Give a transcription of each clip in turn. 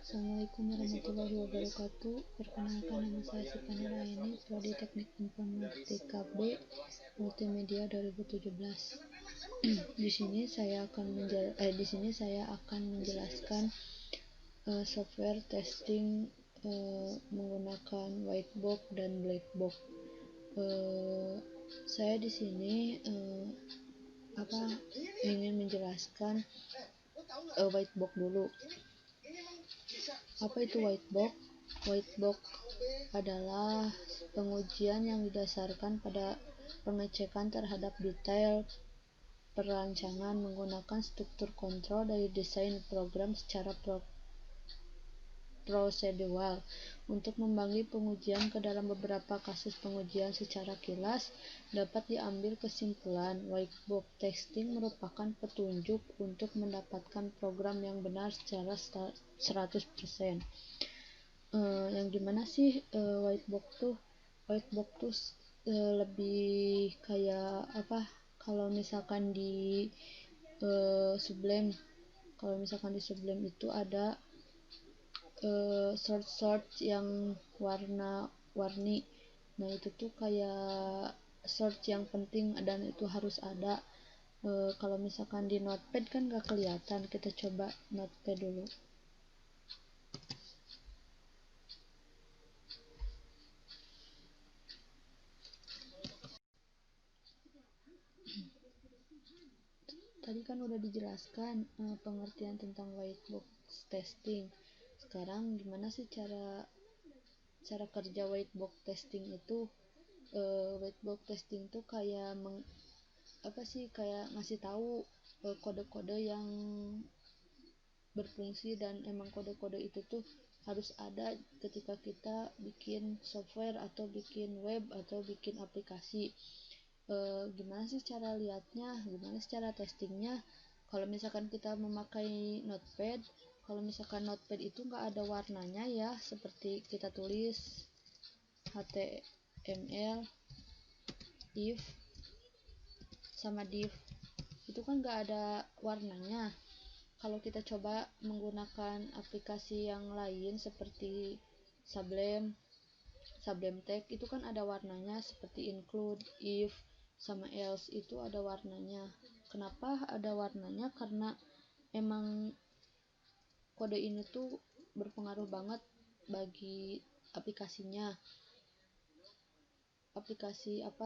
Assalamualaikum warahmatullahi wabarakatuh. Perkenalkan, nama saya Sipani Raini, Prodi Teknik Informatika B, Multimedia 2017. Di sini saya akan menjelaskan software testing menggunakan whitebox dan blackbox. Saya di sini ingin menjelaskan whitebox dulu. Apa itu whitebox? Whitebox adalah pengujian yang didasarkan pada pengecekan terhadap detail perancangan menggunakan struktur kontrol dari desain program secara prosedural. Untuk membagi pengujian ke dalam beberapa kasus pengujian secara kilas, dapat diambil kesimpulan whitebox testing merupakan petunjuk untuk mendapatkan program yang benar secara 100%. Yang gimana sih whitebox tuh? Whitebox tuh lebih kayak apa? Kalau misalkan di Sublime, itu ada sort yang warna-warni. Nah itu tuh kayak sort yang penting dan itu harus ada. Kalau misalkan di notepad kan gak kelihatan, kita coba notepad dulu. Tadi kan udah dijelaskan pengertian tentang whitebox testing. Sekarang gimana sih cara kerja whitebox testing itu? Whitebox testing tuh kayak kayak ngasih tahu kode-kode yang berfungsi, dan emang kode-kode itu tuh harus ada ketika kita bikin software atau bikin web atau bikin aplikasi. Gimana sih cara lihatnya, gimana sih cara testingnya? Kalau misalkan kita memakai notepad, kalau misalkan notepad itu nggak ada warnanya ya, seperti kita tulis HTML, if sama div, itu kan nggak ada warnanya. Kalau kita coba menggunakan aplikasi yang lain seperti Sublime Text, itu kan ada warnanya seperti include, if, sama else, itu ada warnanya. Kenapa ada warnanya? Karena emang kode ini tuh berpengaruh banget bagi aplikasinya,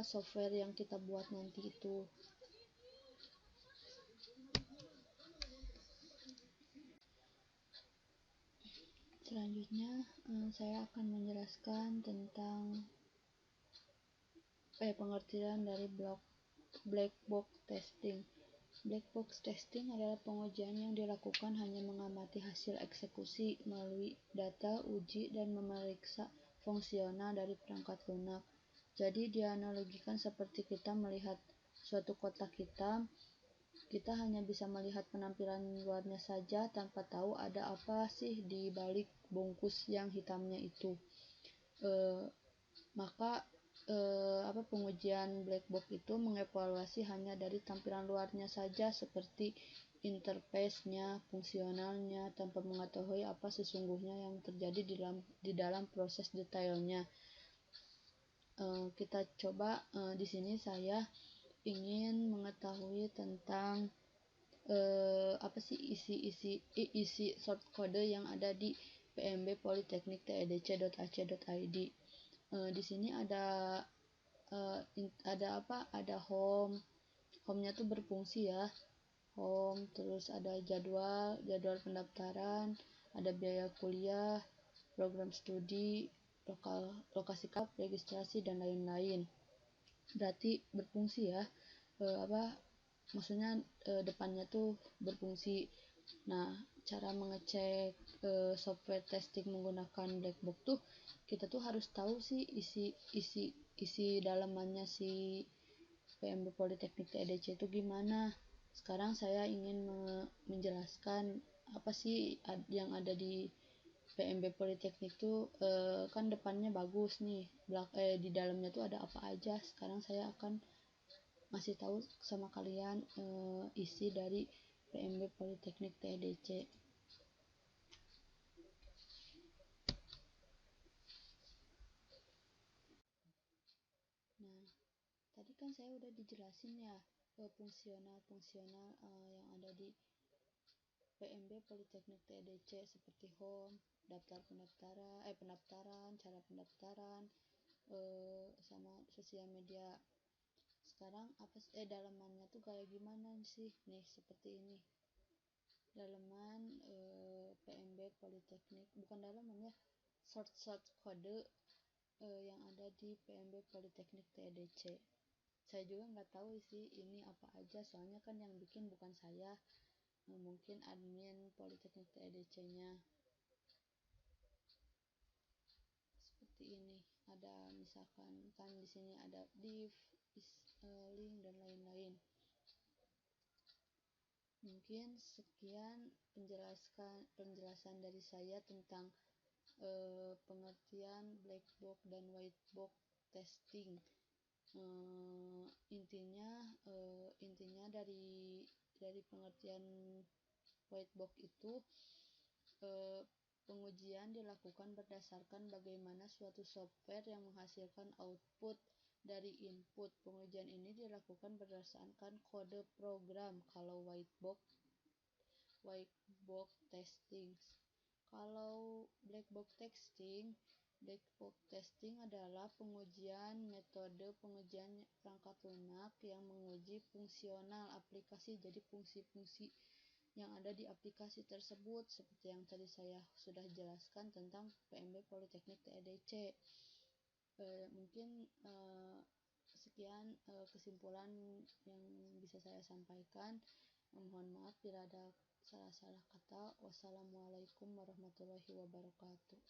software yang kita buat nanti itu. Selanjutnya saya akan menjelaskan tentang pengertian dari black box testing. Black box testing adalah pengujian yang dilakukan hanya mengamati hasil eksekusi melalui data uji dan memeriksa fungsional dari perangkat lunak. Jadi dianalogikan seperti kita melihat suatu kotak hitam, kita hanya bisa melihat penampilan luarnya saja tanpa tahu ada apa sih di balik bungkus yang hitamnya itu. Maka pengujian black box itu mengevaluasi hanya dari tampilan luarnya saja, seperti interface-nya, fungsionalnya, tanpa mengetahui apa sesungguhnya yang terjadi di dalam proses detailnya. Kita coba di sini saya ingin mengetahui tentang isi short code yang ada di PMB Politeknik TEDC.ac.id. Di sini ada home-nya tuh berfungsi ya, home, terus ada jadwal pendaftaran, ada biaya kuliah, program studi, lokasi registrasi, dan lain-lain. Berarti berfungsi ya, maksudnya depannya tuh berfungsi. Nah, cara mengecek software testing menggunakan blackbox tuh, kita tuh harus tahu sih isi dalamannya si PMB Politeknik TEDC itu gimana. Sekarang saya ingin menjelaskan apa sih yang ada di PMB Politeknik tuh. Kan depannya bagus nih, di dalamnya tuh ada apa aja. Sekarang saya akan ngasih tahu sama kalian isi dari PMB Politeknik TEDC. kan saya udah dijelasin ya fungsional yang ada di PMB Politeknik TEDC seperti home, pendaftaran, cara pendaftaran, sama sosial media. Sekarang dalamannya tuh kayak gimana sih nih, seperti ini dalaman PMB Politeknik, bukan dalaman ya, short kode yang ada di PMB Politeknik TEDC. Saya juga nggak tahu sih ini apa aja, soalnya kan yang bikin bukan saya, mungkin admin Politeknik TEDC nya. Seperti ini, ada misalkan kan di sini ada div, link dan lain-lain. Mungkin sekian penjelasan dari saya tentang pengertian black box dan white box testing. Intinya dari pengertian white box itu, pengujian dilakukan berdasarkan bagaimana suatu software yang menghasilkan output dari input. Pengujian ini dilakukan berdasarkan kode program kalau white box testing. Kalau black box testing adalah metode pengujian perangkat lunak yang menguji fungsional aplikasi, jadi fungsi-fungsi yang ada di aplikasi tersebut, seperti yang tadi saya sudah jelaskan tentang PMB Politeknik TEDC. Mungkin sekian kesimpulan yang bisa saya sampaikan. Mohon maaf bila ada salah-salah kata. Wassalamualaikum warahmatullahi wabarakatuh.